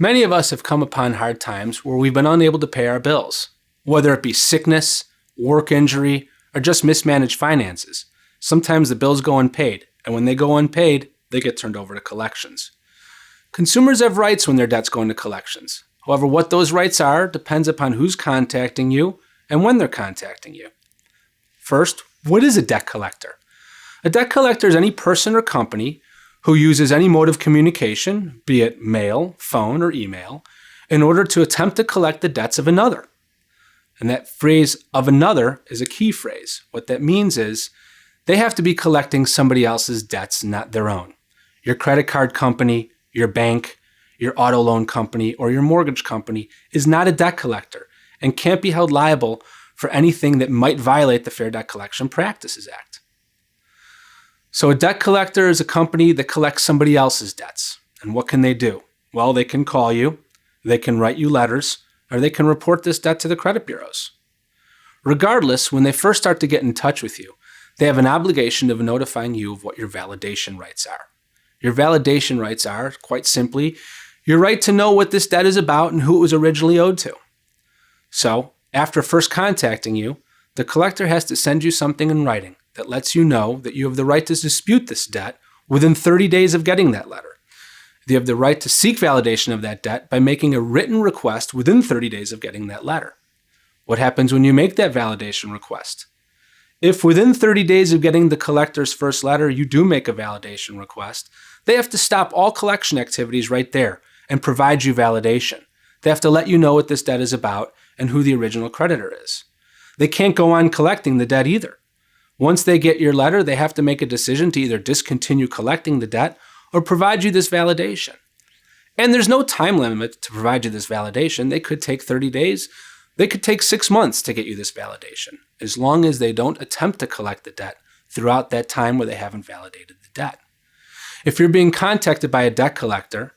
Many of us have come upon hard times where we've been unable to pay our bills, whether it be sickness, work injury, or just mismanaged finances. Sometimes the bills go unpaid, and when they go unpaid, they get turned over to collections. Consumers have rights when their debts go into collections. However, what those rights are depends upon who's contacting you and when they're contacting you. First, what is a debt collector? A debt collector is any person or company who uses any mode of communication, be it mail, phone, or email, in order to attempt to collect the debts of another. And that phrase "of another" is a key phrase. What that means is they have to be collecting somebody else's debts, not their own. Your credit card company, your bank, your auto loan company, or your mortgage company is not a debt collector and can't be held liable for anything that might violate the Fair Debt Collection Practices Act. So a debt collector is a company that collects somebody else's debts. And what can they do? Well, they can call you, they can write you letters, or they can report this debt to the credit bureaus. Regardless, when they first start to get in touch with you, they have an obligation of notifying you of what your validation rights are. Your validation rights are, quite simply, your right to know what this debt is about and who it was originally owed to. So, after first contacting you, the collector has to send you something in writing that lets you know that you have the right to dispute this debt within 30 days of getting that letter. You have the right to seek validation of that debt by making a written request within 30 days of getting that letter. What happens when you make that validation request? If within 30 days of getting the collector's first letter you do make a validation request, they have to stop all collection activities right there and provide you validation. They have to let you know what this debt is about and who the original creditor is. They can't go on collecting the debt either. Once they get your letter, they have to make a decision to either discontinue collecting the debt or provide you this validation. And there's no time limit to provide you this validation. They could take 30 days. They could take 6 months to get you this validation, as long as they don't attempt to collect the debt throughout that time where they haven't validated the debt. If you're being contacted by a debt collector,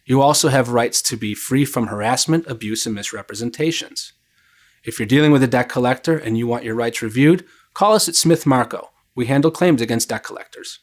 you also have rights to be free from harassment, abuse, and misrepresentations. If you're dealing with a debt collector and you want your rights reviewed, call us at SmithMarco. We handle claims against debt collectors.